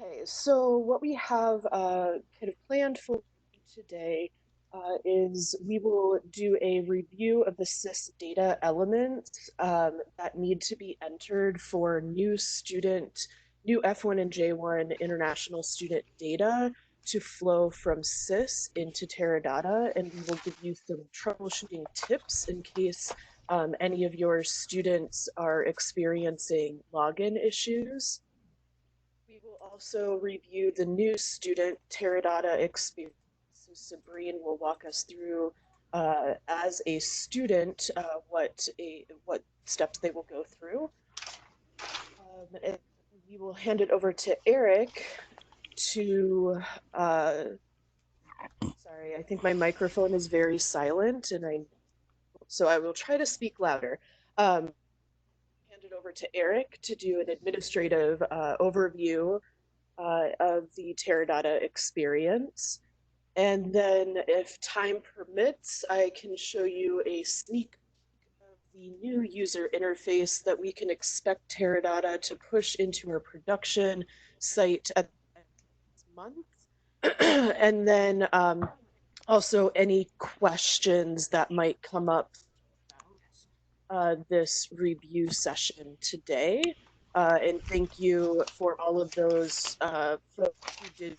Okay, so what we have kind of planned for today is we will do a review of the SIS data elements that need to be entered for new F1 and J1 international student data to flow from SIS into Terra Dotta, and we will give you some troubleshooting tips in case any of your students are experiencing login issues. We will also review the new student Terra Dotta experience. So Sabrine will walk us through, as a student, what steps they will go through. And we will hand it over to Eric to. Sorry, I think my microphone is very silent, so I will try to speak louder. Hand it over to Eric to do an administrative overview of the Terra Dotta experience. And then, if time permits, I can show you a sneak of the new user interface that we can expect Terra Dotta to push into our production site at the end of this month. And then also any questions that might come up about this review session today. And thank you for all of those folks who did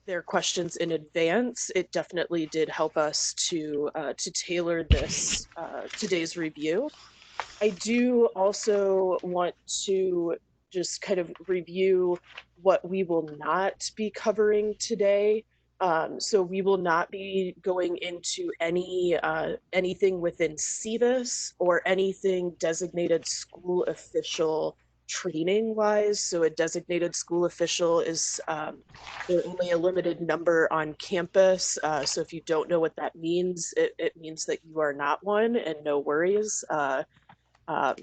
their questions in advance. It definitely did help us to tailor this today's review. I do also want to just kind of review what we will not be covering today. So we will not be going into anything within CVIS or anything designated school official training wise. So a designated school official is there only a limited number on campus. So if you don't know what that means, it means that you are not one, and no worries. Um,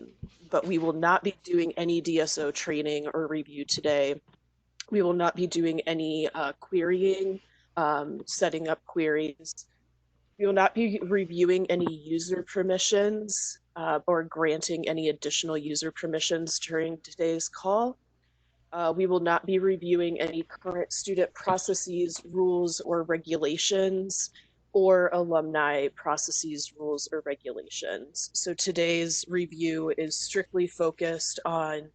but we will not be doing any DSO training or review today. We will not be doing any querying, setting up queries. We will not be reviewing any user permissions or granting any additional user permissions during today's call. We will not be reviewing any current student processes, rules, or regulations, or alumni processes, rules, or regulations. So today's review is strictly focused on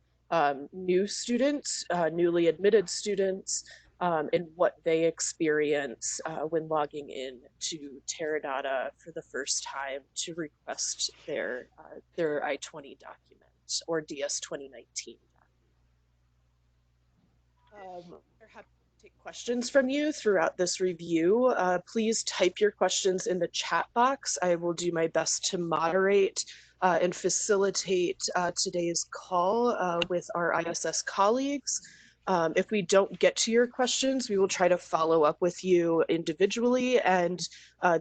new students, newly admitted students, and what they experience when logging in to Terra Dotta for the first time to request their I-20 document or DS 2019. We're happy to take questions from you throughout this review. Please type your questions in the chat box. I will do my best to moderate and facilitate today's call with our ISS colleagues. If we don't get to your questions, we will try to follow up with you individually, and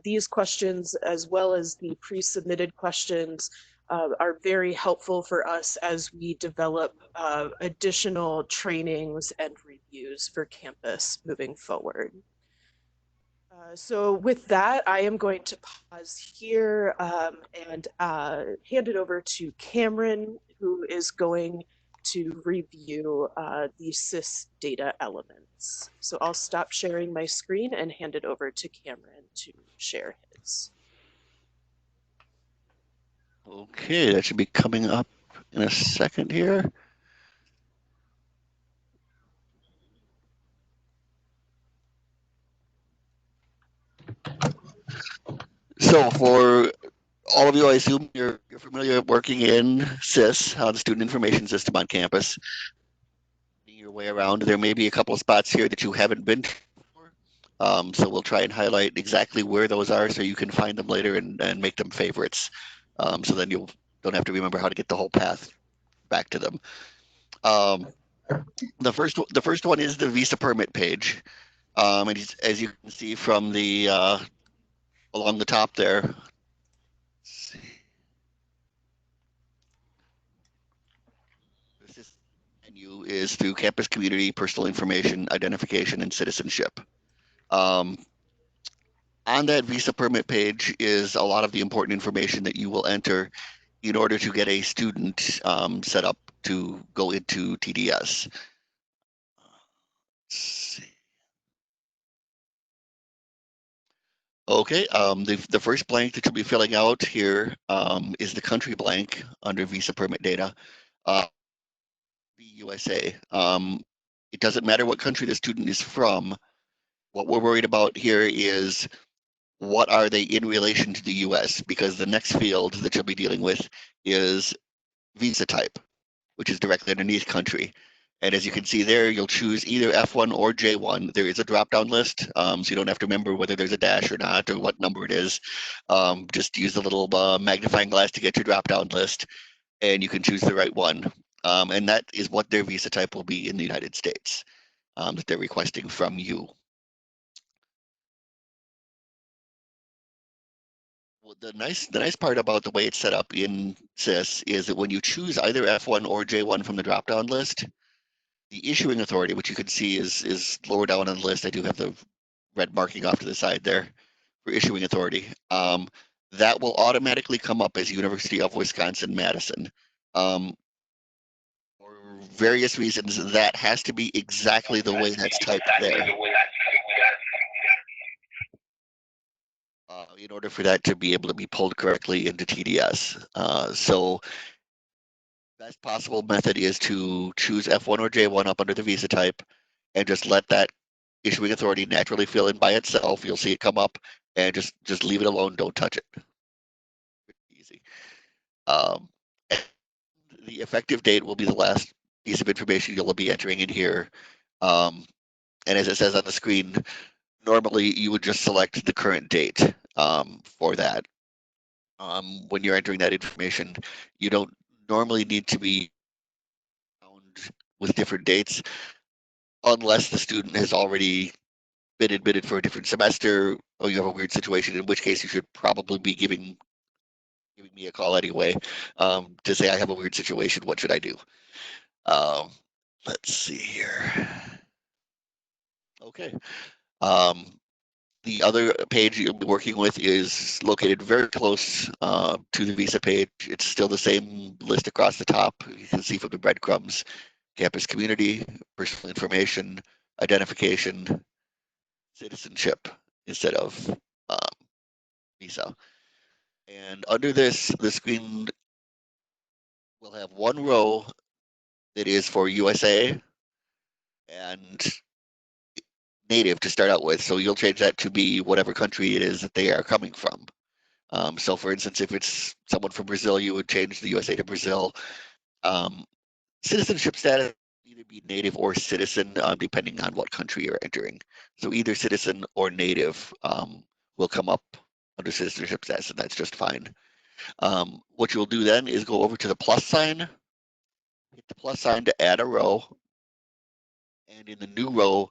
these questions, as well as the pre-submitted questions, are very helpful for us as we develop additional trainings and reviews for campus moving forward. So with that, I am going to pause here and hand it over to Cameron, who is going to review the SIS data elements. So I'll stop sharing my screen and hand it over to Cameron to share his. Okay, that should be coming up in a second here. So for all of you, I assume you're familiar working in SIS, the Student Information System on campus. Your way around, there may be a couple of spots here that you haven't been to before. So we'll try and highlight exactly where those are so you can find them later and make them favorites. So then you don't have to remember how to get the whole path back to them. The first one is the visa permit page. And as you can see from the along the top there, this menu is through campus community, personal information, identification, and citizenship. Um, on that visa permit page is a lot of the important information that you will enter in order to get a student set up to go into TDS. Okay, the first blank that you'll be filling out here is the country blank under visa permit data. The USA. It doesn't matter what country the student is from. What we're worried about here is what are they in relation to the US? Because the next field that you'll be dealing with is visa type, which is directly underneath country. And as you can see there, you'll choose either F1 or J1. There is a drop-down list, so you don't have to remember whether there's a dash or not or what number it is. Just use the little magnifying glass to get your drop-down list, and you can choose the right one. And that is what their visa type will be in the United States that they're requesting from you. Well, the nice part about the way it's set up in CIS is that when you choose either F1 or J1 from the drop-down list, the issuing authority, which you can see is lower down on the list. I do have the red marking off to the side there for issuing authority. That will automatically come up as University of Wisconsin-Madison. For various reasons, that has to be exactly the way that's typed there. In order for that to be able to be pulled correctly into TDS. So best possible method is to choose F1 or J1 up under the visa type and just let that issuing authority naturally fill in by itself. You'll see it come up and just leave it alone. Don't touch it. Easy. Um, the effective date will be the last piece of information you'll be entering in here. And as it says on the screen, normally you would just select the current date for that. When you're entering that information, you don't normally need to be found with different dates unless the student has already been admitted for a different semester or you have a weird situation, in which case you should probably be giving me a call anyway to say I have a weird situation. What should I do? Um, let's see here. Okay. Um, the other page you'll be working with is located very close to the visa page. It's still the same list across the top. You can see from the breadcrumbs, campus community, personal information, identification, citizenship instead of um, visa. And under this, the screen will have one row that is for USA and native to start out with. So you'll change that to be whatever country it is that they are coming from. So for instance, if it's someone from Brazil, you would change the USA to Brazil. Um, Citizenship status either be native or citizen, depending on what country you're entering. So either citizen or native will come up under citizenship status, and that's just fine. What you'll do then is go over to the plus sign, hit the plus sign to add a row, and in the new row,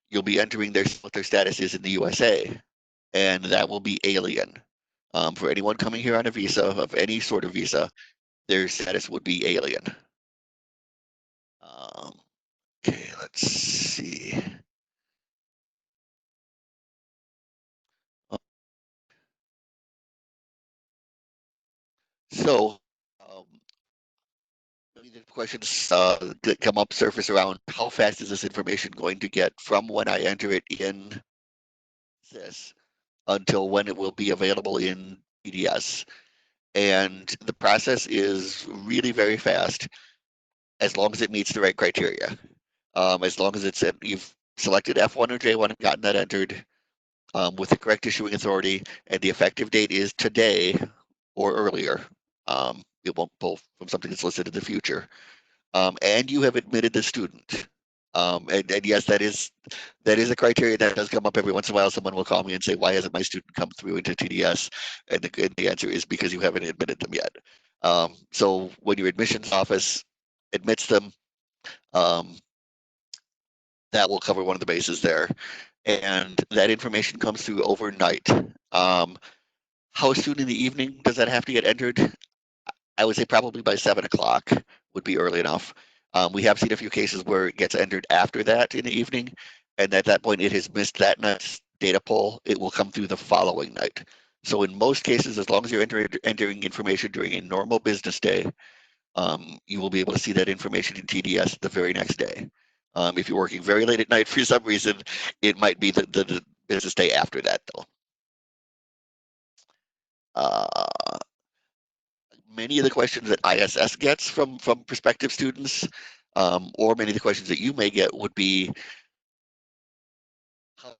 you'll be entering what their status is in the USA, and that will be alien. For anyone coming here on a visa of any sort of visa, their status would be alien. Okay, let's see. So, the questions that come up surface around how fast is this information going to get from when I enter it in this until when it will be available in PDS. And the process is really very fast as long as it meets the right criteria. As long as you've selected F1 or J1 and gotten that entered with the correct issuing authority, and the effective date is today or earlier. It won't pull from something that's listed in the future. And you have admitted the student. And yes, that is a criteria that does come up every once in a while. Someone will call me and say, "Why hasn't my student come through into TDS?" And the answer is because you haven't admitted them yet. So when your admissions office admits them, um, that will cover one of the bases there, and that information comes through overnight. How soon in the evening does that have to get entered? I would say probably by 7 o'clock would be early enough. We have seen a few cases where it gets entered after that in the evening, and at that point it has missed that night's data pull. It will come through the following night. So in most cases, as long as you're entering information during a normal business day, you will be able to see that information in TDS the very next day. If you're working very late at night for some reason, it might be the business day after that, though. Uh, Many of the questions that ISS gets from prospective students, or many of the questions that you may get would be, how,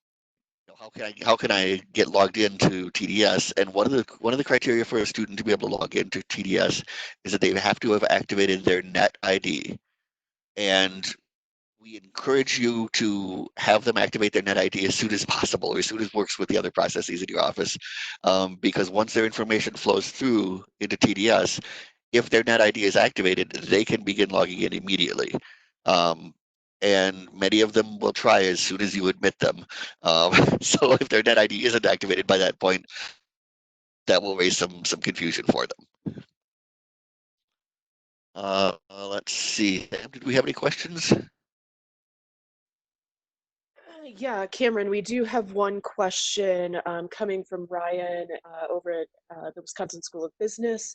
how can I get logged into TDS? And one of the criteria for a student to be able to log into TDS is that they have to have activated their net ID. And we encourage you to have them activate their net ID as soon as possible, or as soon as works with the other processes in your office, because once their information flows through into TDS, if their net ID is activated, they can begin logging in immediately. Um, and many of them will try as soon as you admit them. So if their net ID isn't activated by that point, that will raise some confusion for them. Let's see. Did we have any questions? Yeah, Cameron, we do have one question coming from Ryan over at the Wisconsin School of Business.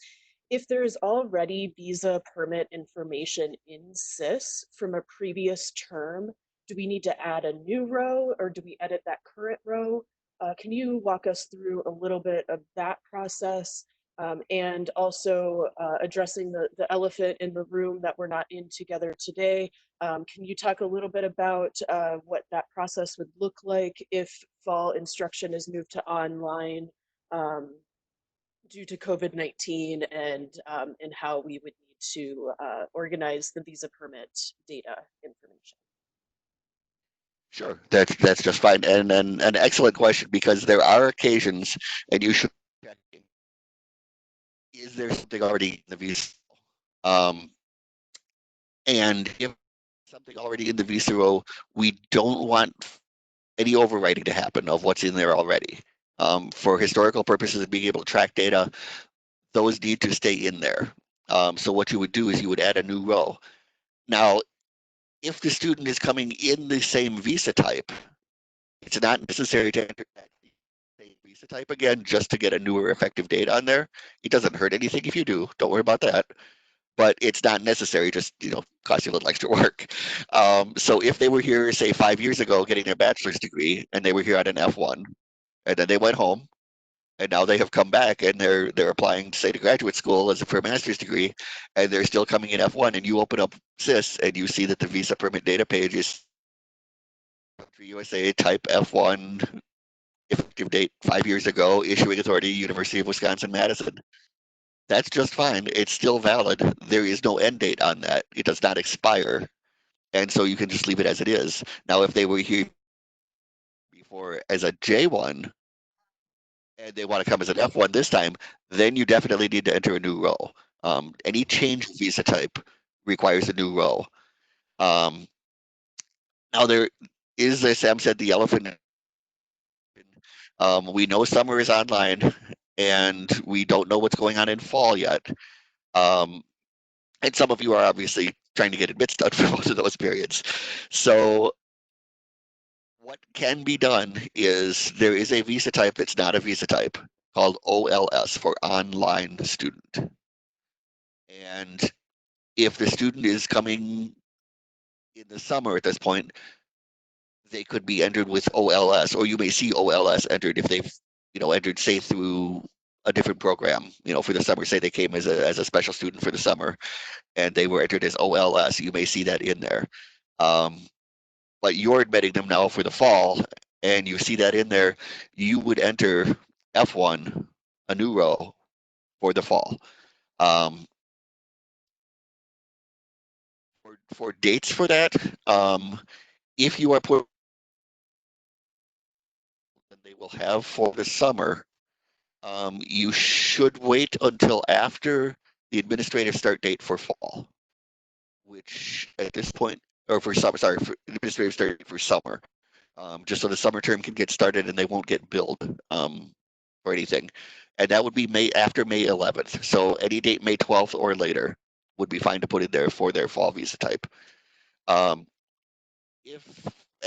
If there is already visa permit information in SIS from a previous term, do we need to add a new row or do we edit that current row? Can you walk us through a little bit of that process and also addressing the elephant in the room that we're not in together today? Can you talk a little bit about what that process would look like if fall instruction is moved to online um, due to COVID-19 and how we would need to organize the visa permit data information? Sure, that's just fine, and an excellent question, because there are occasions, and you should be checking, is there something already in the visa? Um, and if something already in the visa row, we don't want any overwriting to happen of what's in there already. For historical purposes of being able to track data, those need to stay in there. So what you would do is you would add a new row. Now, if the student is coming in the same visa type, it's not necessary to enter that same visa type again just to get a newer effective date on there. It doesn't hurt anything if you do. Don't worry about that. But it's not necessary. Just cost you a little extra work. So if they were here, say 5 years ago, getting their bachelor's degree, and they were here at an F1, and then they went home, and now they have come back and they're applying, say, to graduate school as for a master's degree, and they're still coming in F1, and you open up SIS and you see that the visa permit data page is country USA type F1, effective date 5 years ago, issuing authority, University of Wisconsin-Madison. That's just fine. It's still valid. There is no end date on that. It does not expire. And so you can just leave it as it is. Now, if they were here before as a J1 and they want to come as an F1 this time, then you definitely need to enter a new row. Any change in visa type requires a new row. Um, Now, there is, as Sam said, the elephant. We know summer is online, and we don't know what's going on in fall yet. Um, and some of you are obviously trying to get admits done for both of those periods. So what can be done is there is a visa type that's not a visa type called OLS, for online student. And if the student is coming in the summer at this point, they could be entered with OLS, or you may see OLS entered if they've, entered, say, through a different program, for the summer. Say they came as a special student for the summer and they were entered as OLS. You may see that in there. Um, but you're admitting them now for the fall, and you see that in there, you would enter F1, a new row for the fall. Um, for dates for that, if you are put, they will have for the summer. You should wait until after the administrative start date for fall, which at this point, or for summer, sorry, for administrative start date for summer, just so the summer term can get started and they won't get billed for anything. And that would be after May 11th. So any date May 12th or later would be fine to put in there for their fall visa type. Um, if,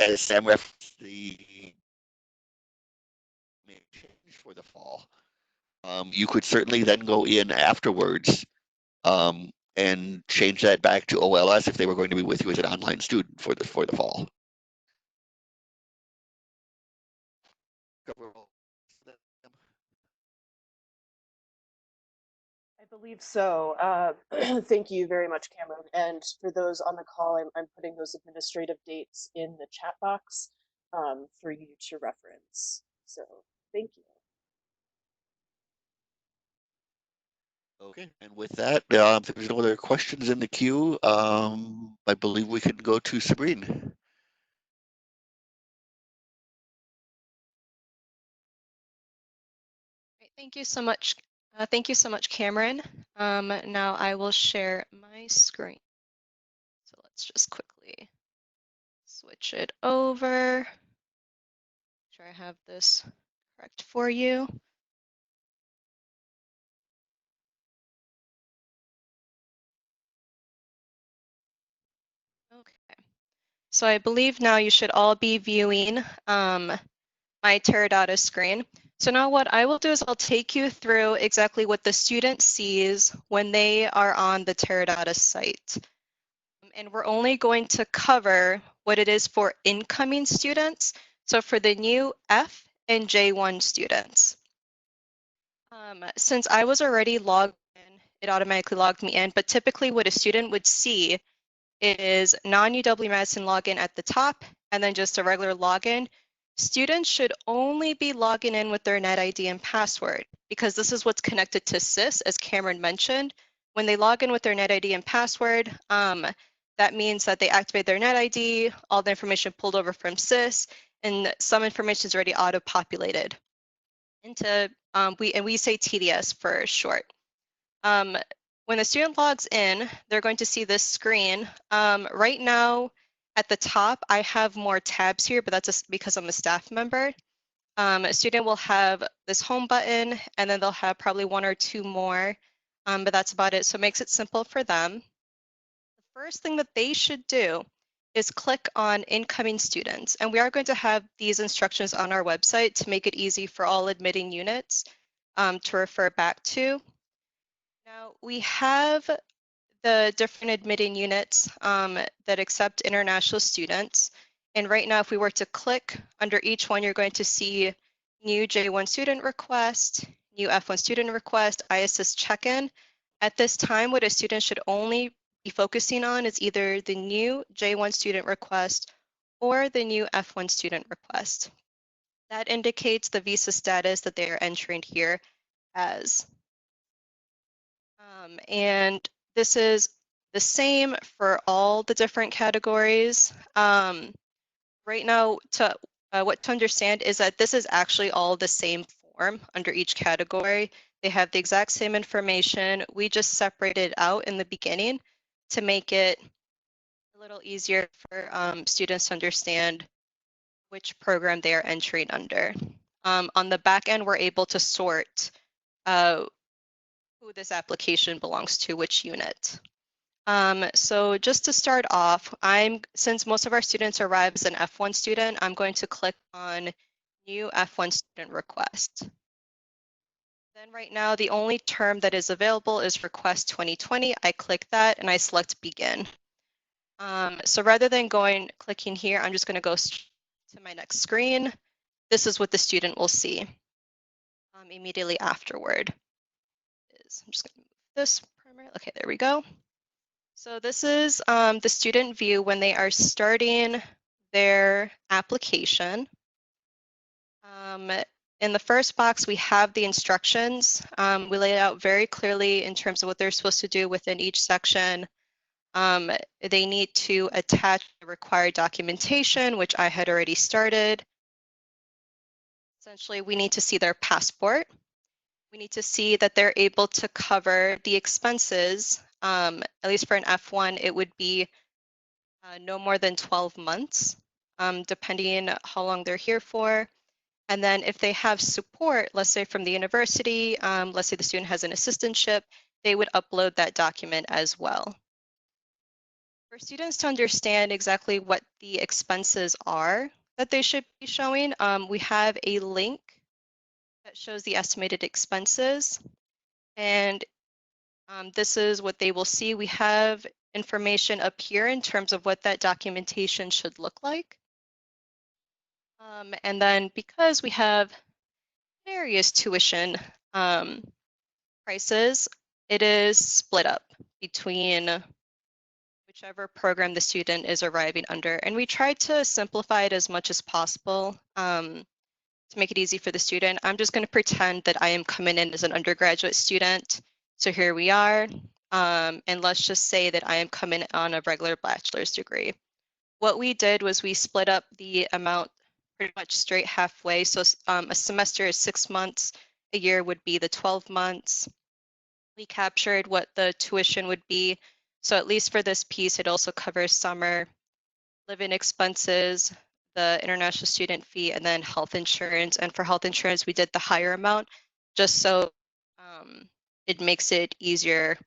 as Sam referenced, the may change for the fall, you could certainly then go in afterwards, and change that back to OLS if they were going to be with you as an online student for the fall. I believe so. Thank you very much, Cameron. And for those on the call, I'm putting those administrative dates in the chat box for you to reference. So thank you. Okay, and with that, if there's no other questions in the queue, I believe we can go to Sabrine. Great, thank you so much. Thank you so much, Cameron. Now I will share my screen. So let's just quickly switch it over. Make sure I have this correct for you. Okay. So I believe now you should all be viewing my Terra Dotta screen. So now what I will do is I'll take you through exactly what the student sees when they are on the Terra Dotta site. And we're only going to cover what it is for incoming students. So for the new F and J1 students. Since I was already logged in, it automatically logged me in, but typically what a student would see is non-UW-Madison login at the top, and then just a regular login. Students should only be logging in with their net ID and password, because this is what's connected to SIS, as Cameron mentioned. When they log in with their net ID and password, that means that they activate their net ID, all the information pulled over from SIS, and some information is already auto-populated into, we say TDS for short. When the student logs in, they're going to see this screen. Right now, at the top, I have more tabs here, but that's just because I'm a staff member. A student will have this home button, and then they'll have probably one or two more, but that's about it. So it makes it simple for them. The first thing that they should do is click on incoming students. And we are going to have these instructions on our website to make it easy for all admitting units to refer back to. Now we have the different admitting units that accept international students. And right now, if we were to click under each one, you're going to see new J1 student request, new F1 student request, ISS check-in. At this time, what a student should only be focusing on is either the new J1 student request or the new F1 student request. That indicates the visa status that they are entering here as. And this is the same for all the different categories. Right now, what to understand is that this is actually all the same form under each category. They have the exact same information. We just separated out in the beginning to make it a little easier for students to understand which program they are entering under. On the back end, we're able to sort who this application belongs to, which unit. So just to start off, since most of our students arrive as an F1 student, I'm going to click on new F1 student request. Then right now, the only term that is available is request 2020. I click that and I select begin. So rather than clicking here, I'm just going to go to my next screen. This is what the student will see immediately afterward. I'm just going to move this primarily. Okay, there we go. So this is the student view when they are starting their application. In the first box, we have the instructions. We lay it out very clearly in terms of what they're supposed to do within each section. They need to attach the required documentation, which I had already started. Essentially, we need to see their passport. We need to see that they're able to cover the expenses. At least for an F1, it would be no more than 12 months, depending on how long they're here for. And then if they have support, let's say from the university, let's say the student has an assistantship, they would upload that document as well. For students to understand exactly what the expenses are that they should be showing, we have a link that shows the estimated expenses. And This is what they will see. We have information up here in terms of what that documentation should look like. And then because we have various tuition prices, it is split up between whichever program the student is arriving under. And we tried to simplify it as much as possible to make it easy for the student. I'm just going to pretend that I am coming in as an undergraduate student. So here we are. And let's just say that I am coming on a regular bachelor's degree. What we did was we split up the amount pretty much straight halfway. So a semester is 6 months, a year would be the 12 months. We captured what the tuition would be. So at least for this piece, it also covers summer, living expenses, the international student fee, and then health insurance. And for health insurance, we did the higher amount just so it makes it easier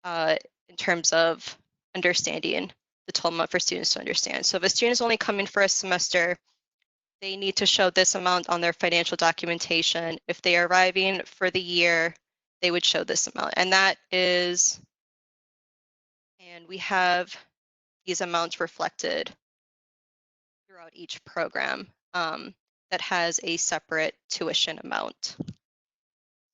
in terms of understanding the 12 month for students to understand. So if a student is only coming for a semester, they need to show this amount on their financial documentation. If they are arriving for the year, they would show this amount. And that is, and we have these amounts reflected throughout each program that has a separate tuition amount.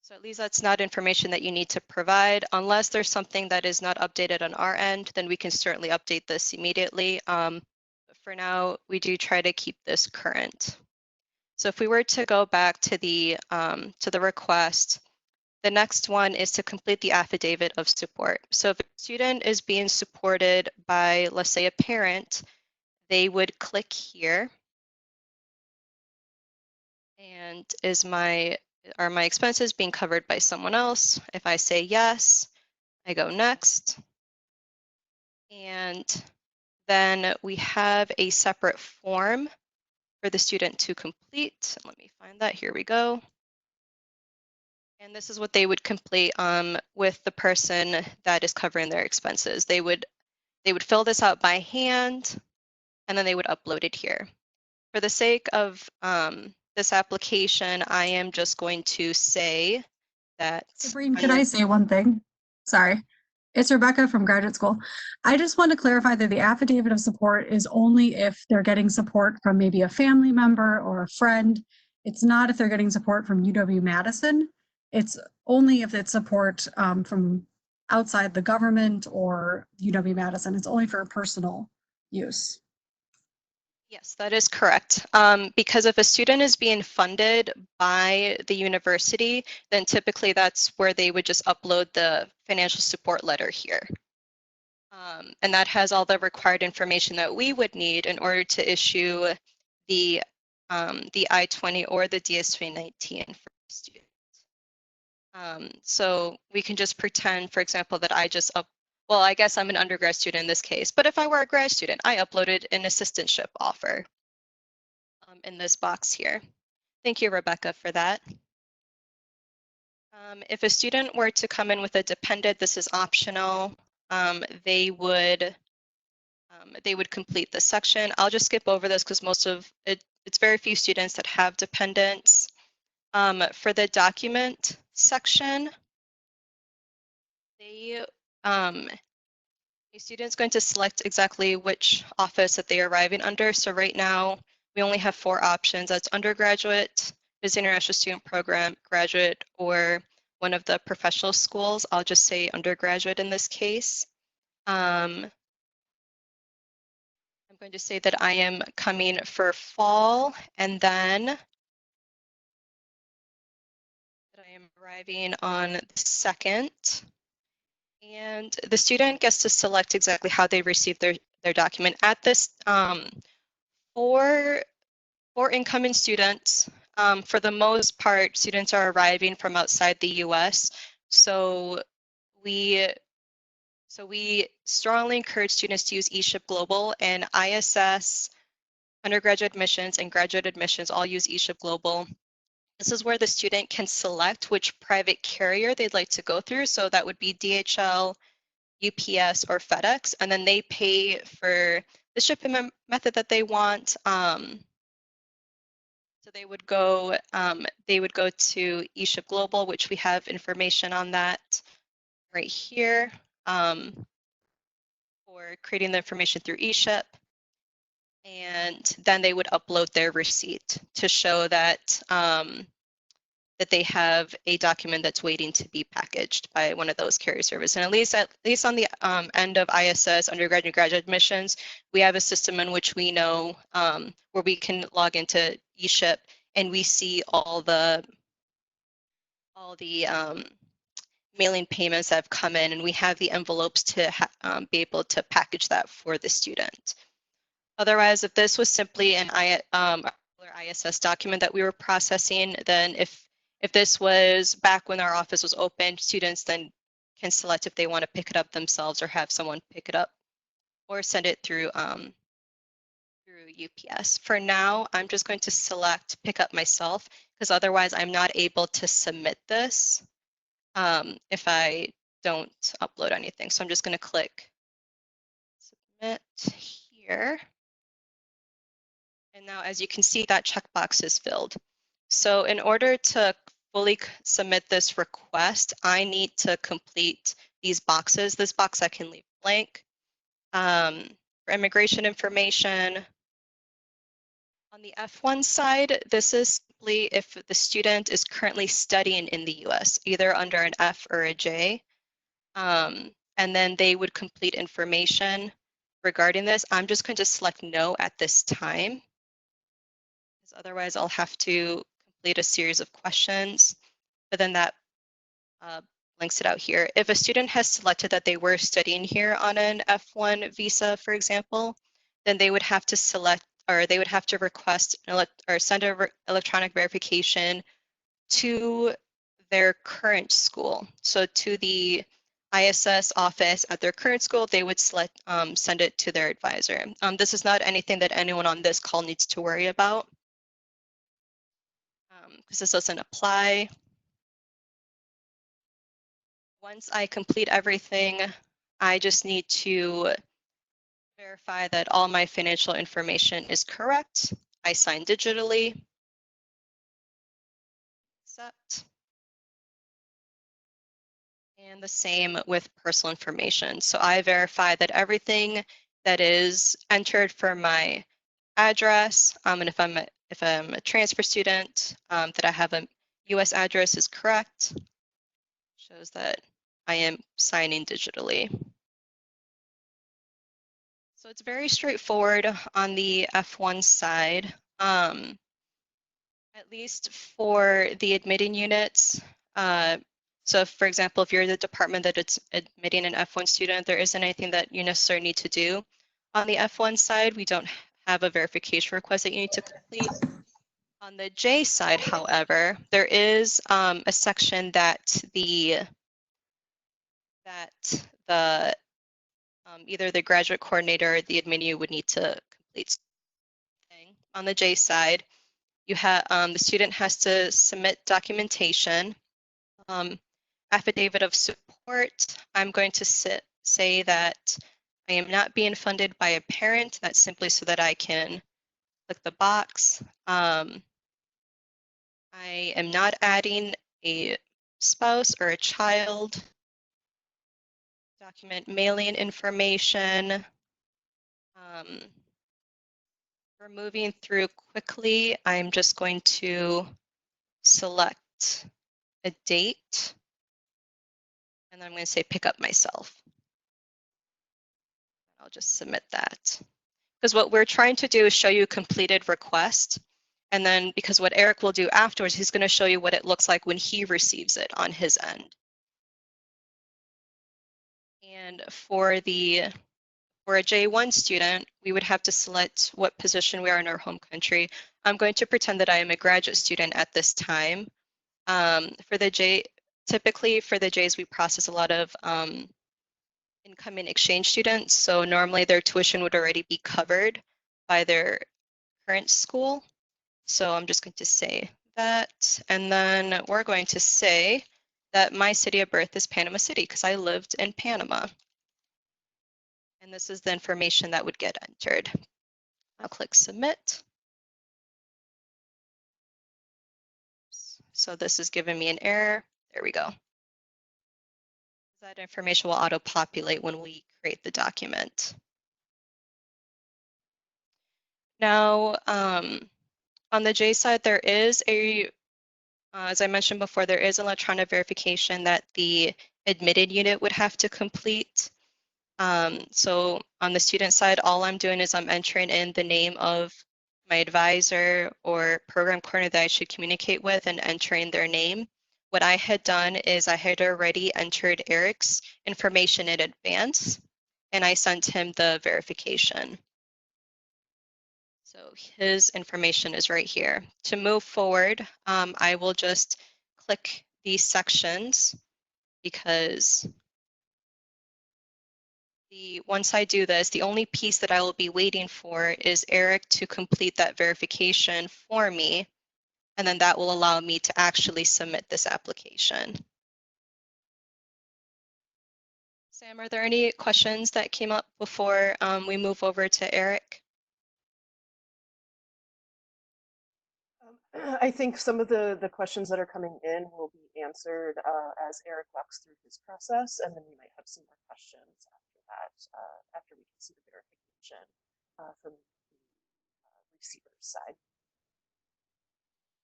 So at least that's not information that you need to provide. Unless there's something that is not updated on our end, then we can certainly update this immediately. But for now, we do try to keep this current. So if we were to go back to the request, the next one is to complete the affidavit of support. So if a student is being supported by, let's say, a parent, they would click here. And are my expenses being covered by someone else? If I say yes, I go next. And then we have a separate form for the student to complete. Let me find that. Here we go. And this is what they would complete with the person that is covering their expenses. They would fill this out by hand, and then they would upload it here. For the sake of this application, I am just going to say that. Sabrine, could I say one thing? Sorry. It's Rebecca from graduate school. I just want to clarify that the affidavit of support is only if they're getting support from maybe a family member or a friend. It's not if they're getting support from UW-Madison. It's only if it's support from outside the government or UW-Madison. It's only for personal use. Yes, that is correct. Because if a student is being funded by the university, then typically that's where they would just upload the financial support letter here. And that has all the required information that we would need in order to issue the I-20 or the DS-2019 for students. So we can just pretend, for example, that well, I guess I'm an undergrad student in this case, but if I were a grad student, I uploaded an assistantship offer in this box here. Thank you, Rebecca, for that. If a student were to come in with a dependent, this is optional. They would complete this section. I'll just skip over this because most of it's very few students that have dependents. For the document section, a student's going to select exactly which office that they are arriving under. So right now, we only have 4 options. That's undergraduate, business international student program, graduate, or one of the professional schools. I'll just say undergraduate in this case. I'm going to say that I am coming for fall, and then that I am arriving on the 2nd. And the student gets to select exactly how they receive their document. At this, for incoming students, for the most part, students are arriving from outside the US. So we strongly encourage students to use eShip Global, and ISS, undergraduate admissions, and graduate admissions all use eShip Global. This is where the student can select which private carrier they'd like to go through. So that would be DHL, UPS, or FedEx, and then they pay for the shipping method that they want. So they would go to eShip Global, which we have information on that right here for creating the information through eShip. And then they would upload their receipt to show that that they have a document that's waiting to be packaged by one of those carrier services. And at least on the end of ISS, undergraduate and graduate admissions, we have a system in which we know where we can log into eShip and we see all the mailing payments that have come in, and we have the envelopes to be able to package that for the student. Otherwise, if this was simply an ISS document that we were processing, then if this was back when our office was open, students then can select if they want to pick it up themselves or have someone pick it up or send it through UPS. For now, I'm just going to select pick up myself because otherwise I'm not able to submit this if I don't upload anything. So I'm just going to click submit here. And now, as you can see, that checkbox is filled. So in order to fully submit this request, I need to complete these boxes. This box I can leave blank. For immigration information, on the F1 side, this is simply if the student is currently studying in the US, either under an F or a J. And then they would complete information regarding this. I'm just going to select no at this time, because otherwise I'll have to complete a series of questions, but then that links it out here. If a student has selected that they were studying here on an F1 visa, for example, then they would have to select, or they would have to request or send an electronic verification to their current school. So to the ISS office at their current school, they would send it to their advisor. This is not anything that anyone on this call needs to worry about, because this doesn't apply. Once I complete everything, I just need to verify that all my financial information is correct. I sign digitally. Accept. And the same with personal information. So I verify that everything that is entered for my address, and if I'm a transfer student, that I have a US address is correct. Shows that I am signing digitally. So it's very straightforward on the F1 side. At least for the admitting units. So for example, if you're the department that it's admitting an F1 student, there isn't anything that you necessarily need to do. On the F1 side, we don't have a verification request that you need to complete. On the J side, however, there is a section that either the graduate coordinator or the admin would need to complete. On the J side, you have the student has to submit documentation, affidavit of support. I'm going to say that I am not being funded by a parent. That's simply so that I can click the box. I am not adding a spouse or a child. Document mailing information. For moving through quickly, I'm just going to select a date, and then I'm going to say pick up myself. I'll just submit that. Because what we're trying to do is show you a completed request. And then because what Eric will do afterwards, he's going to show you what it looks like when he receives it on his end. And for a J1 student, we would have to select what position we are in our home country. I'm going to pretend that I am a graduate student at this time. Typically for the Js, we process a lot of incoming exchange students. So normally their tuition would already be covered by their current school. So I'm just going to say that. And then we're going to say that my city of birth is Panama City because I lived in Panama. And this is the information that would get entered. I'll click submit. So this is giving me an error. There we go. That information will auto-populate when we create the document. Now, on the J side, there is as I mentioned before, there is electronic verification that the admitted unit would have to complete. So on the student side, all I'm doing is I'm entering in the name of my advisor or program coordinator that I should communicate with and entering their name. What I had done is I had already entered Eric's information in advance, and I sent him the verification. So his information is right here. To move forward, I will just click these sections because once I do this, the only piece that I will be waiting for is Eric to complete that verification for me, and then that will allow me to actually submit this application. Sam, are there any questions that came up before we move over to Eric? I think some of the questions that are coming in will be answered as Eric walks through his process, and then we might have some more questions after that, after we can see the verification from the receiver's side.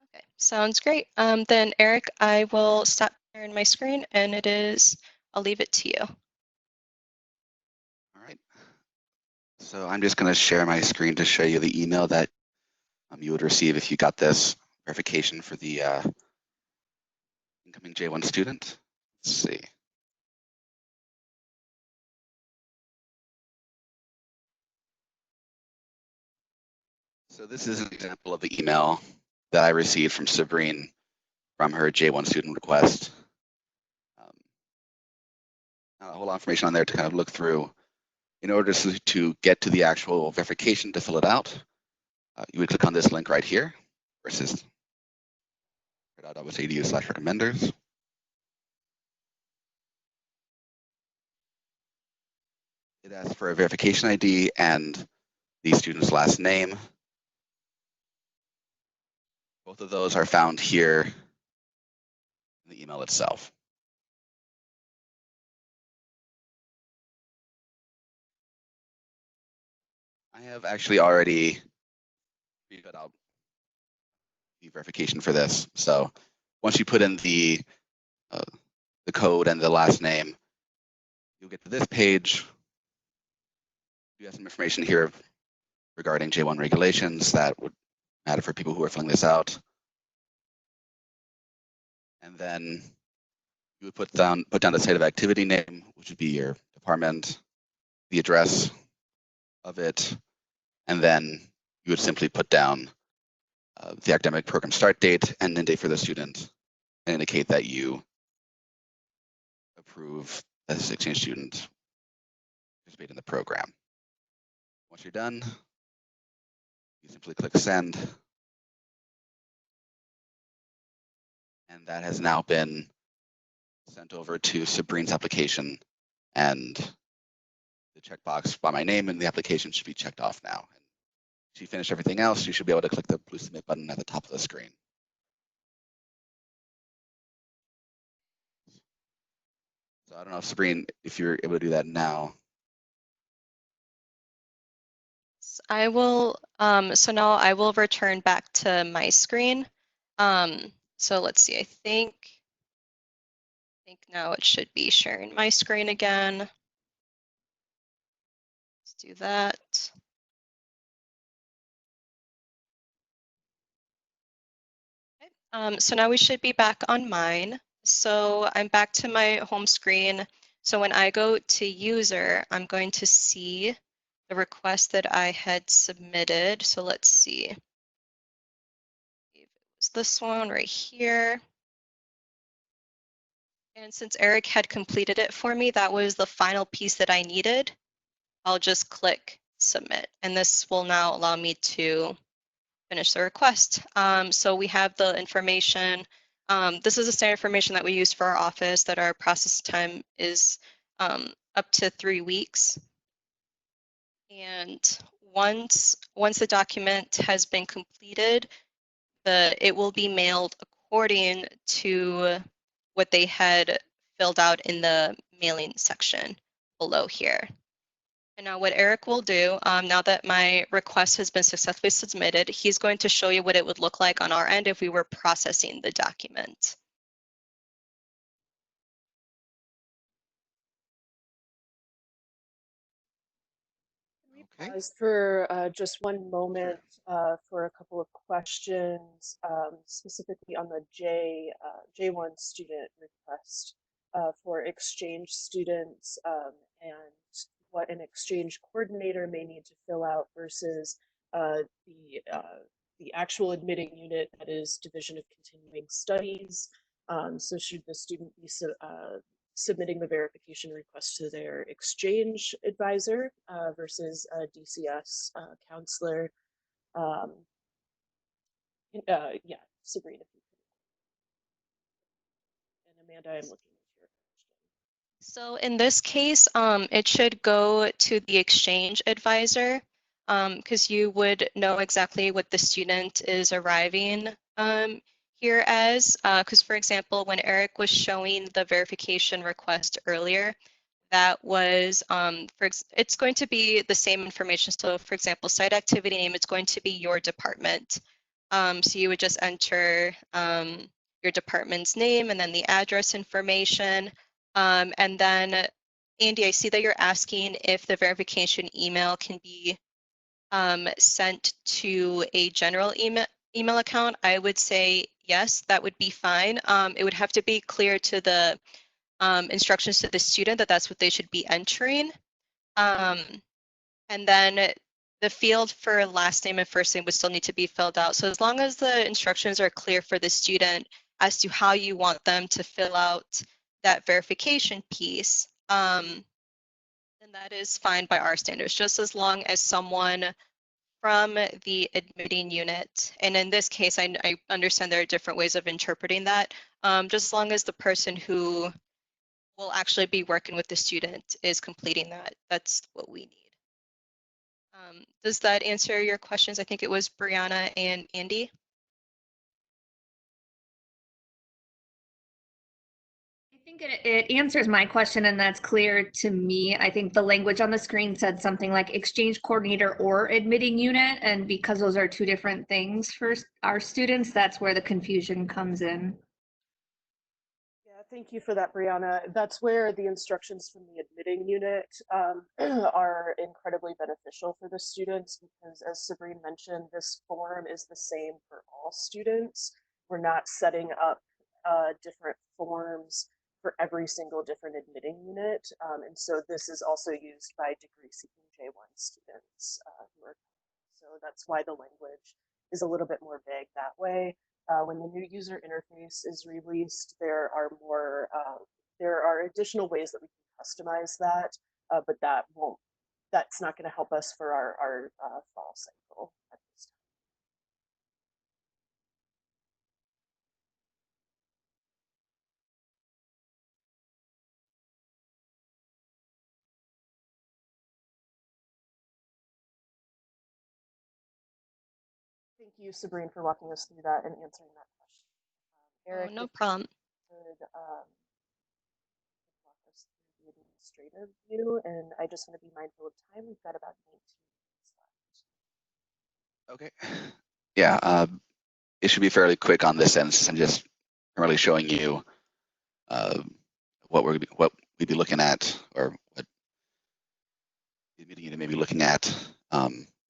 Okay, sounds great. Then Eric, I will stop sharing my screen, and I'll leave it to you. All right. So I'm just going to share my screen to show you the email that you would receive if you got this verification for the incoming J1 student. Let's see. So this is an example of the email that I received from Sabrine from her J1 student request. A whole lot of information on there to kind of look through. In order to get to the actual verification to fill it out, you would click on this link right here, versus terra.edu/recommenders. It asks for a verification ID and the student's last name. Both of those are found here in the email itself. I have actually already figured out the verification for this. So once you put in the code and the last name, you'll get to this page. You have some information here regarding J1 regulations that would matter for people who are filling this out. And then you would put down the site of activity name, which would be your department, the address of it, and then you would simply put down the academic program start date and end date for the student, and indicate that you approve as an exchange student participate in the program. Once you're done, you simply click send, and that has now been sent over to Sabrine's application, and the checkbox by my name in the application should be checked off now. And if you finish everything else, you should be able to click the blue submit button at the top of the screen. So I don't know, Sabrine, if you're able to do that now. I will, so now I will return back to my screen. So let's see, I think now it should be sharing my screen again. Let's do that. Okay. So now we should be back on mine. So I'm back to my home screen. So when I go to user, I'm going to see the request that I had submitted. So let's see. It's this one right here. And since Eric had completed it for me, that was the final piece that I needed. I'll just click submit, and this will now allow me to finish the request. So we have the information. This is the standard information that we use for our office, that our process time is up to 3 weeks. And once the document has been completed, it will be mailed according to what they had filled out in the mailing section below here. And now what Eric will do, now that my request has been successfully submitted, he's going to show you what it would look like on our end if we were processing the document. Okay. Pause for just one moment for a couple of questions, specifically on the J1 student request for exchange students and what an exchange coordinator may need to fill out versus uh, the uh, the actual admitting unit, that is Division of Continuing Studies. So should the student be submitting the verification request to their exchange advisor versus a DCS counselor. Um, yeah, Sabrina, if you could. And Amanda, I'm looking at your question. So in this case, it should go to the exchange advisor because you would know exactly what the student is arriving here as. Because for example, when Eric was showing the verification request earlier, that was, it's going to be the same information. So for example, site activity name, it's going to be your department. So you would just enter your department's name and then the address information. And then, Andy, I see that you're asking if the verification email can be sent to a general email account. I would say yes, that would be fine. It would have to be clear to the instructions to the student that that's what they should be entering. And then the field for last name and first name would still need to be filled out. So as long as the instructions are clear for the student as to how you want them to fill out that verification piece, then that is fine by our standards, just as long as someone from the admitting unit, and in this case, I understand there are different ways of interpreting that, just as long as the person who will actually be working with the student is completing that. That's what we need. Does that answer your questions? I think it was Brianna and Andy. I think it answers my question, and that's clear to me. I think the language on the screen said something like exchange coordinator or admitting unit, and because those are two different things for our students, that's where the confusion comes in. Yeah, thank you for that, Brianna. That's where the instructions from the admitting unit are incredibly beneficial for the students because, as Sabrina mentioned, this form is the same for all students. We're not setting up different forms for every single different admitting unit. And so this is also used by degree seeking J1 students so that's why the language is a little bit more vague that way. When the new user interface is released, there are additional ways that we can customize that, but that's not going to help us for our fall cycle at this time. Thank you, Sabrina, for walking us through that and answering that question. Eric, No problem. Could walk us through the administrative view, and I just want to be mindful of time. We've got about 19 minutes left. Okay. Yeah, it should be fairly quick on this end. I'm just primarily showing you what we'd be looking at, or what the meeting unit may be looking at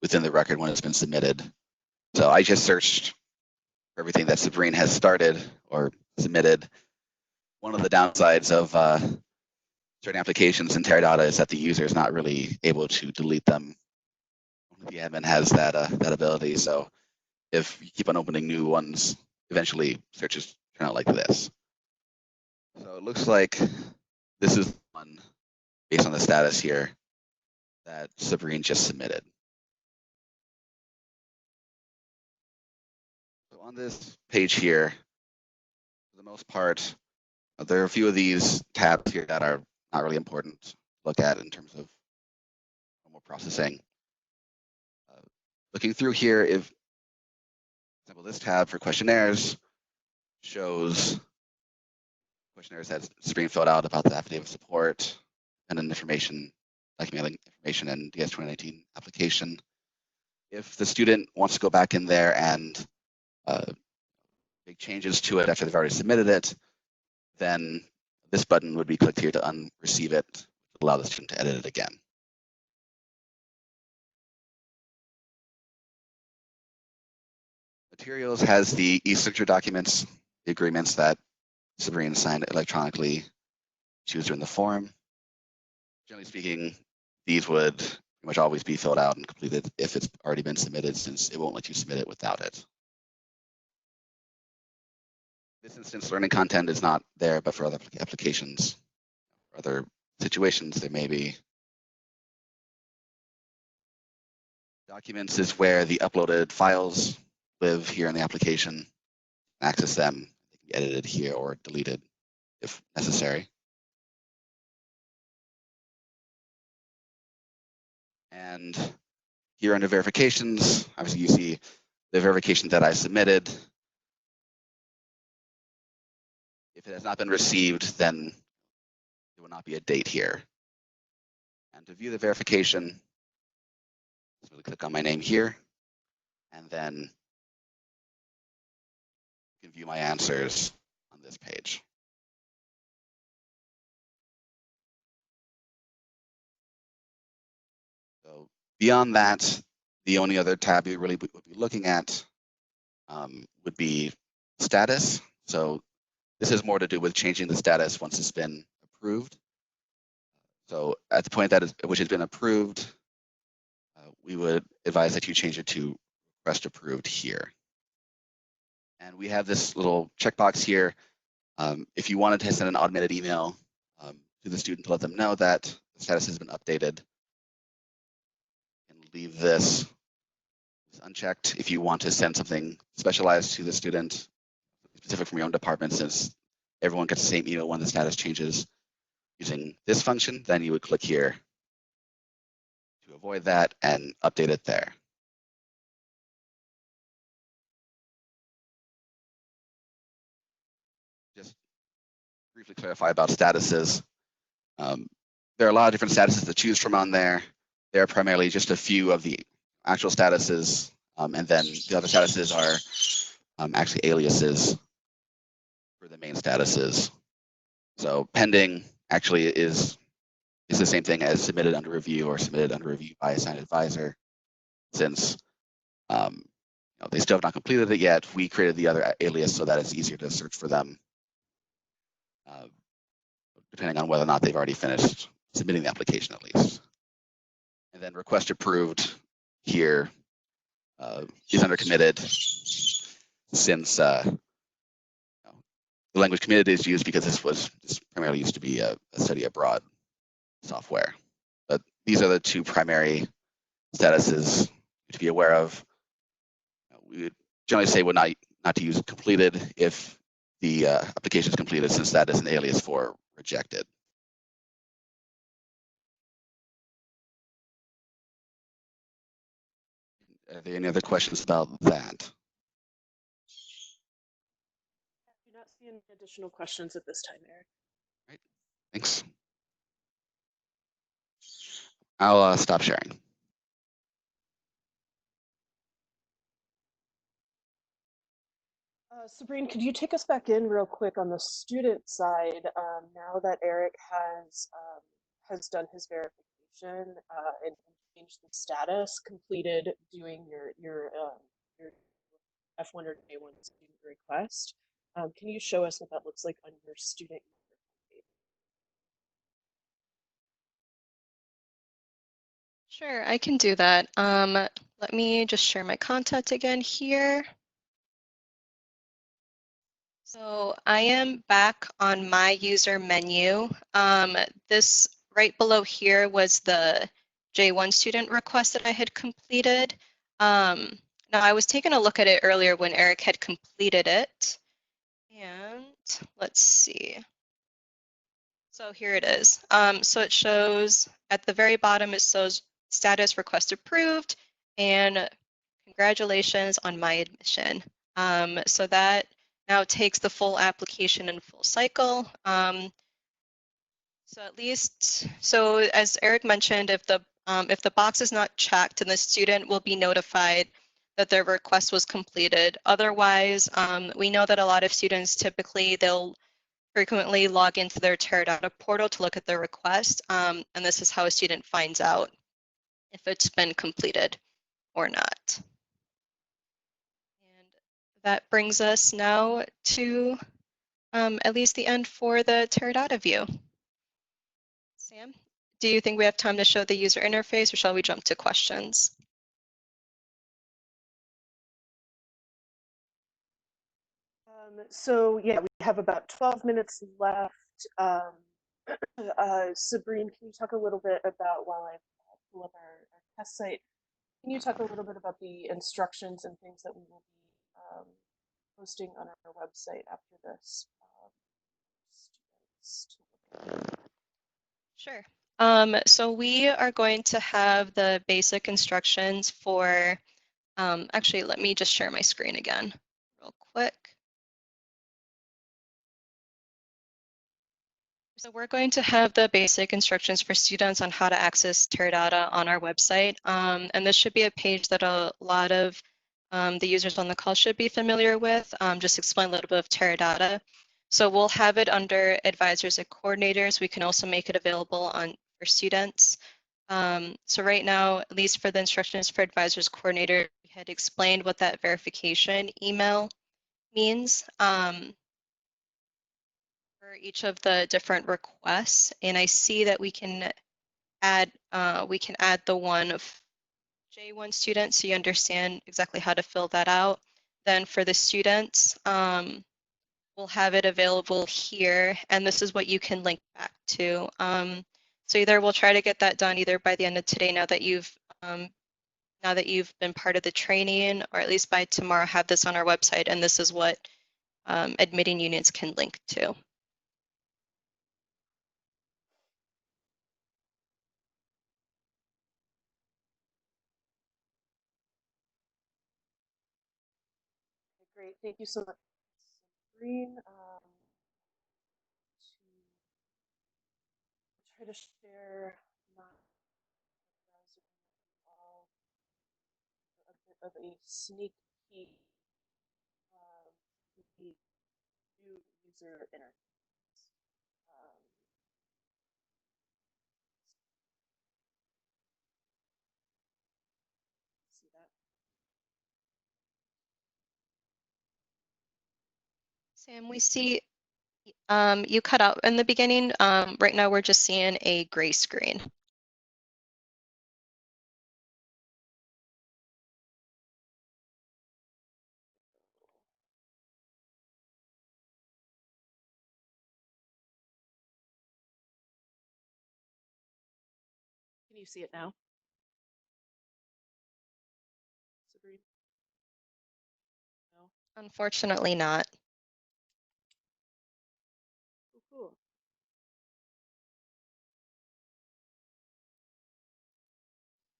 within the record when it's been submitted. So I just searched for everything that Sabrina has started or submitted. One of the downsides of certain applications in Terra Dotta is that the user is not really able to delete them. The admin has that ability. So if you keep on opening new ones, eventually searches turn out like this. So it looks like this is one based on the status here that Sabrina just submitted. So on this page here, for the most part, there are a few of these tabs here that are not really important to look at in terms of normal processing. Looking through here, if, for example, this tab for questionnaires shows questionnaires that's being filled out about the affidavit of support and then information, documenting information in DS 2019 application. If the student wants to go back in there and make changes to it after they've already submitted it, then this button would be clicked here to unreceive it, to allow the student to edit it again. Materials has the e-signature documents, the agreements that Sabrina signed electronically. She was doing the form. Generally speaking, these would pretty much always be filled out and completed if it's already been submitted, since it won't let you submit it without it. This instance, learning content is not there, but for other applications, other situations, there may be. Documents is where the uploaded files live here in the application. Access them, they can be edited here or deleted if necessary. And here under verifications, obviously you see the verification that I submitted. If it has not been received, then there will not be a date here. And to view the verification, simply click on my name here, and then you can view my answers on this page. So beyond that, the only other tab you really would be looking at would be status. So this is more to do with changing the status once it's been approved. So at the point that which has been approved, we would advise that you change it to request approved here. And we have this little checkbox here. If you wanted to send an automated email to the student to let them know that the status has been updated, and leave this unchecked. If you want to send something specialized to the student, specific from your own department, since everyone gets the same email when the status changes using this function, then you would click here to avoid that and update it there. Just briefly clarify about statuses. There are a lot of different statuses to choose from on there. There are primarily just a few of the actual statuses, and then the other statuses are actually aliases for the main statuses. So pending actually is the same thing as submitted under review or submitted under review by assigned advisor. Since they still have not completed it yet, we created the other alias so that it's easier to search for them, depending on whether or not they've already finished submitting the application at least. And then request approved here is under committed, since the language committed is used because this primarily used to be a study abroad software. But these are the two primary statuses to be aware of. We would generally say would not to use completed if the application is completed, since that is an alias for rejected. Are there any other questions about that? I do not see any additional questions at this time, Eric. Right. Thanks. I'll stop sharing. Sabrina, could you take us back in real quick on the student side now that Eric has done his verification and changed the status, completed doing your F1 or J1 student request? Can you show us what that looks like on your student user page? Sure, I can do that. Let me just share my content again here. So I am back on my user menu. This right below here was the J1 student request that I had completed. Now I was taking a look at it earlier when Eric had completed it. And let's see. So here it is. So it shows at the very bottom, it shows status request approved and congratulations on my admission. So that now takes the full application and full cycle. So at least, so as Eric mentioned, if the box is not checked, then the student will be notified that their request was completed. Otherwise, we know that a lot of students typically they'll frequently log into their Terra Dotta portal to look at their request, and this is how a student finds out if it's been completed or not. And that brings us now to at least the end for the Terra Dotta view. Sam, do you think we have time to show the user interface, or shall we jump to questions? So yeah, we have about 12 minutes left. Sabrine, can you talk a little bit about, while I pull up our test site, can you talk a little bit about the instructions and things that we will be posting on our website after this? Sure. So we are going to have the basic instructions for, actually, let me just share my screen again real quick. So we're going to have the basic instructions for students on how to access Terra Dotta on our website. And this should be a page that a lot of the users on the call should be familiar with. Just explain a little bit of Terra Dotta. So we'll have it under advisors and coordinators. We can also make it available for students. So right now, at least for the instructions for advisors coordinator, we had explained what that verification email means for each of the different requests. And I see that we can add the one of J1 students, so you understand exactly how to fill that out. Then for the students, we'll have it available here, and this is what you can link back to. So either we'll try to get that done either by the end of today, now that you've been part of the training, or at least by tomorrow, have this on our website, and this is what admitting units can link to. Great, thank you so much, Sabrine. Try to share not a bit of a sneak peek the new user interface. See that? Sam, we see you cut out in the beginning. Right now we're just seeing a gray screen. Can you see it now, Sabrine? No? Unfortunately not. Oh, cool.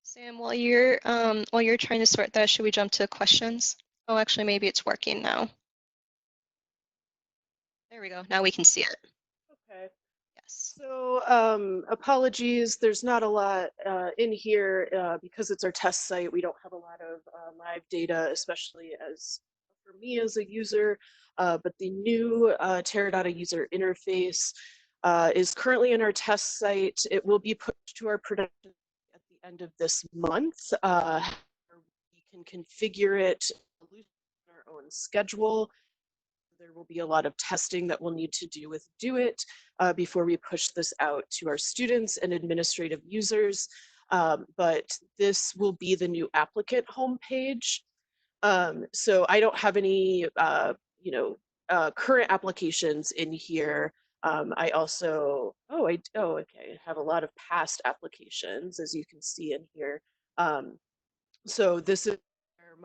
Sam, while you're trying to sort that, should we jump to questions? Oh, actually, maybe it's working now. There we go. Now we can see it. Okay. Yes. So apologies, there's not a lot in here because it's our test site. We don't have a lot of live data, especially as for me as a user, but the new Terra Dotta user interface is currently in our test site. It will be put to our production at the end of this month. We can configure it on our own schedule. There will be a lot of testing that we'll need to do with it before we push this out to our students and administrative users. But this will be the new applicant homepage. So I don't have any, current applications in here. I also, okay, I have a lot of past applications, as you can see in here. So this is where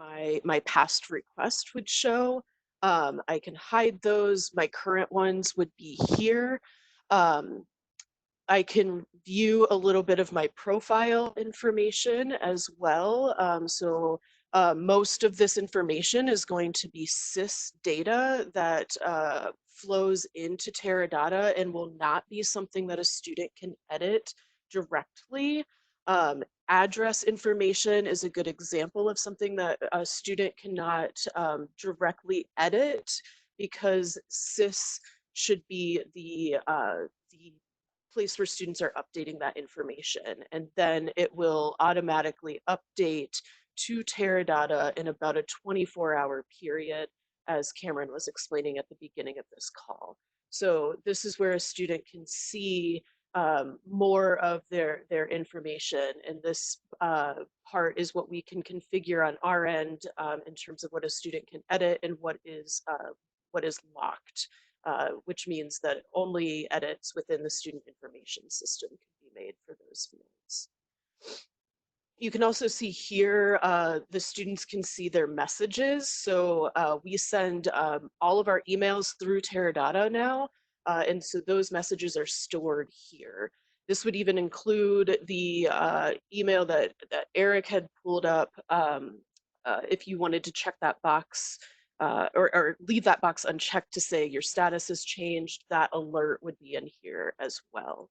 my past request would show. I can hide those. My current ones would be here. I can view a little bit of my profile information as well. So Most of this information is going to be SIS data that flows into Terra Dotta and will not be something that a student can edit directly. Address information is a good example of something that a student cannot directly edit, because SIS should be the place where students are updating that information, and then it will automatically update to Terra Dotta in about a 24-hour period, as Cameron was explaining at the beginning of this call. So this is where a student can see more of their information, and this part is what we can configure on our end in terms of what a student can edit and what is locked, which means that only edits within the student information system can be made for those fields. You can also see here, the students can see their messages. So we send all of our emails through Terra Dotta now, and so those messages are stored here. This would even include the email that Eric had pulled up if you wanted to check that box or leave that box unchecked to say your status has changed, that alert would be in here as well.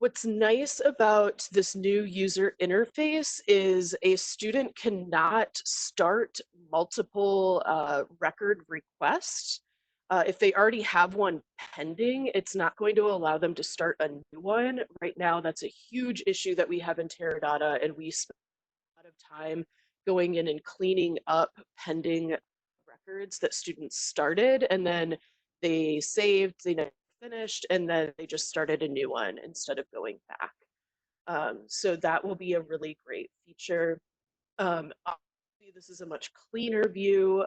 What's nice about this new user interface is a student cannot start multiple record requests. If they already have one pending, it's not going to allow them to start a new one. Right now, that's a huge issue that we have in Terra Dotta, and we spend a lot of time going in and cleaning up pending records that students started, and then they saved, they never finished, and then they just started a new one instead of going back. So that will be a really great feature. Obviously, this is a much cleaner view,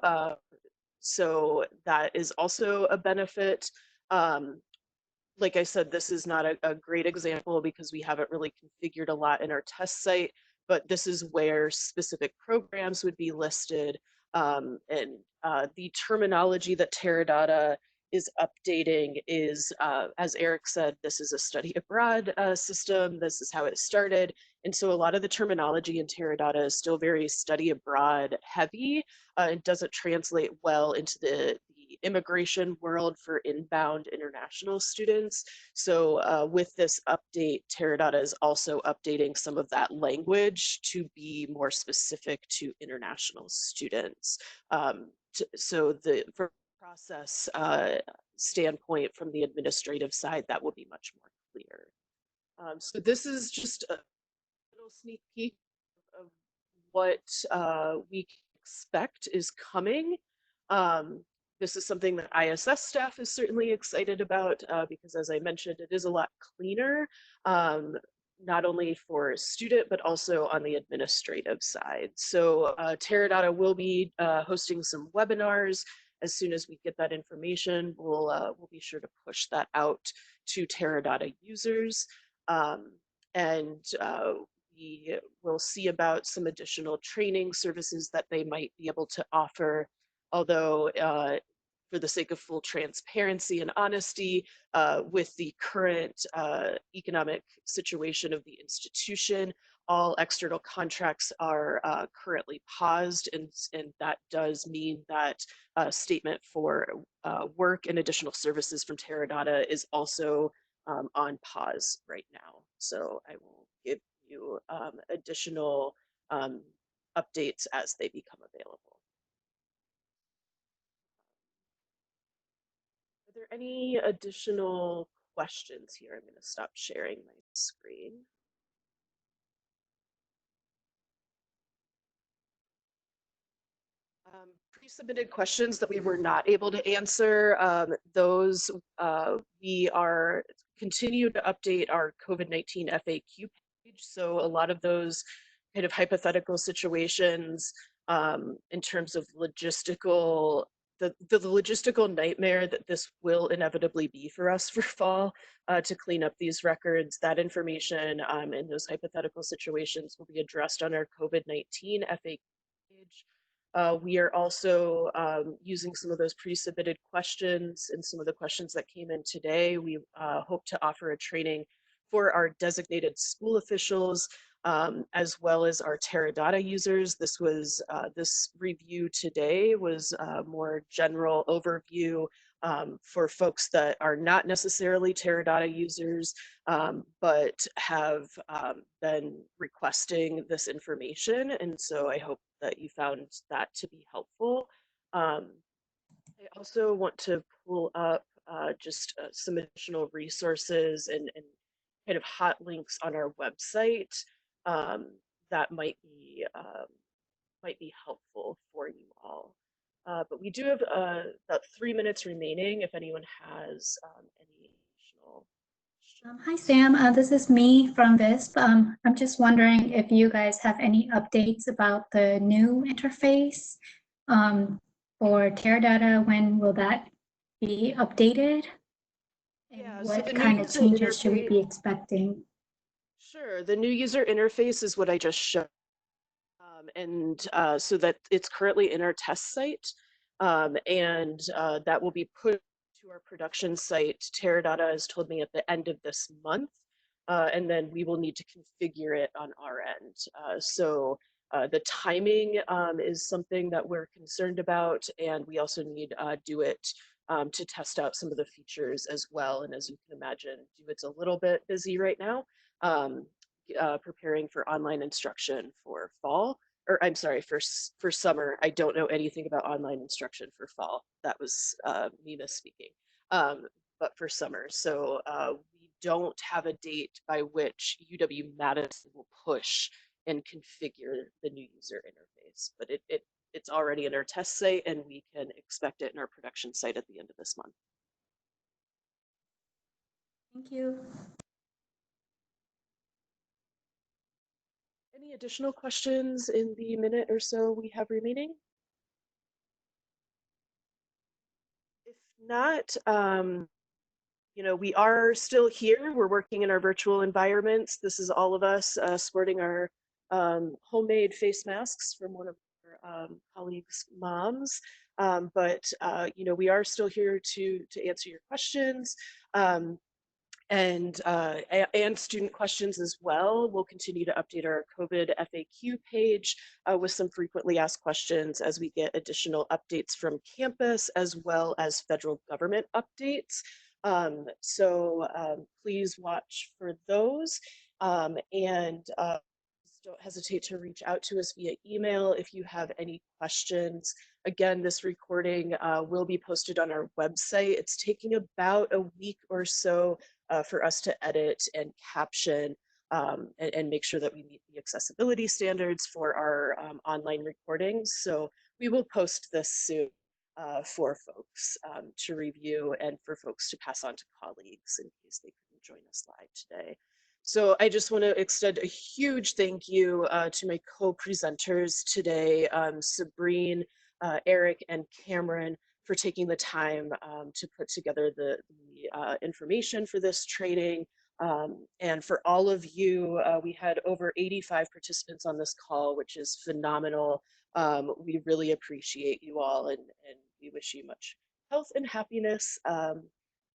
so that is also a benefit. Like I said, this is not a great example because we haven't really configured a lot in our test site, but this is where specific programs would be listed. And the terminology that Terra Dotta is updating is, as Eric said, this is a study abroad system. This is how it started. And so a lot of the terminology in Terra Dotta is still very study abroad heavy. It doesn't translate well into the immigration world for inbound international students. So with this update, Terra Dotta is also updating some of that language to be more specific to international students. So from a process standpoint, from the administrative side, that will be much more clear. So this is just a little sneak peek of what we can expect is coming. This is something that ISS staff is certainly excited about because, as I mentioned, it is a lot cleaner, not only for student, but also on the administrative side. So Terra Dotta will be hosting some webinars. As soon as we get that information, we'll be sure to push that out to Terra Dotta users. And we will see about some additional training services that they might be able to offer, although for the sake of full transparency and honesty, with the current economic situation of the institution, all external contracts are currently paused, and that does mean that statement for work and additional services from Terra Dotta is also on pause right now. So I will give you additional updates as they become available. Are there any additional questions here? I'm going to stop sharing my screen. Pre-submitted questions that we were not able to answer, those we are continue to update our COVID-19 FAQ page. So a lot of those kind of hypothetical situations in terms of logistical, the logistical nightmare that this will inevitably be for us for fall to clean up these records, that information in those hypothetical situations will be addressed on our COVID-19 FAQ page. We are also using some of those pre-submitted questions and some of the questions that came in today. We hope to offer a training for our designated school officials as well as our Terra Dotta users. This review today was a more general overview for folks that are not necessarily Terra Dotta users, but have been requesting this information. And so I hope that you found that to be helpful. I also want to pull up just some additional resources and kind of hot links on our website um, that might be helpful for you all. But we do have about 3 minutes remaining if anyone has any additional questions. Hi, Sam. This is me from VISP. I'm just wondering if you guys have any updates about the new interface for Terra Dotta. When will that be updated? And Yeah, so what the new kind of user changes should we interface. be expecting? Sure, the new user interface is what I just showed. So that it's currently in our test site, and that will be put to our production site. Terra Dotta has told me at the end of this month, and then we will need to configure it on our end. The timing is something that we're concerned about, and we also need DoIT to test out some of the features as well. And as you can imagine, DoIT's a little bit busy right now, preparing for online instruction for fall, or I'm sorry, for summer. I don't know anything about online instruction for fall. That was me misspeaking. But for summer. So we don't have a date by which UW-Madison will push and configure the new user interface, but it's already in our test site and we can expect it in our production site at the end of this month. Thank you. Any additional questions in the minute or so we have remaining? If not, we are still here. We're working in our virtual environments. This is all of us sporting our homemade face masks from one of our colleagues' moms. We are still here to answer your questions. And student questions as well. We'll continue to update our COVID FAQ page with some frequently asked questions as we get additional updates from campus as well as federal government updates. Please watch for those don't hesitate to reach out to us via email if you have any questions. Again, this recording will be posted on our website. It's taking about a week or so for us to edit and caption and make sure that we meet the accessibility standards for our online recordings. So we will post this soon for folks to review and for folks to pass on to colleagues in case they couldn't join us live today. So I just want to extend a huge thank you to my co-presenters today, Sabrine, Eric, and Cameron, for taking the time to put together the information for this training. And for all of you, we had over 85 participants on this call, which is phenomenal. We really appreciate you all, and we wish you much health and happiness.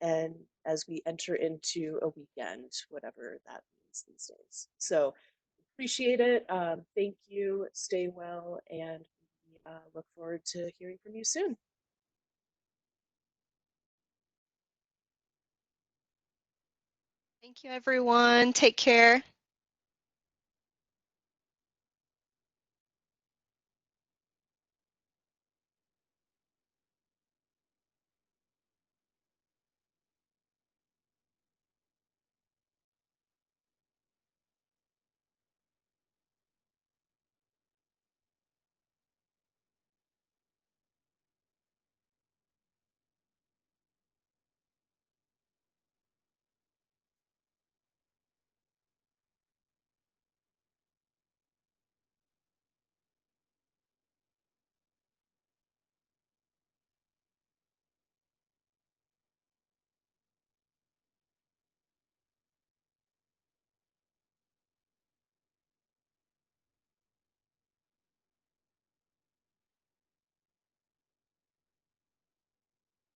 And as we enter into a weekend, whatever that means these days. So appreciate it. Thank you. Stay well, and we look forward to hearing from you soon. Thank you, everyone. Take care.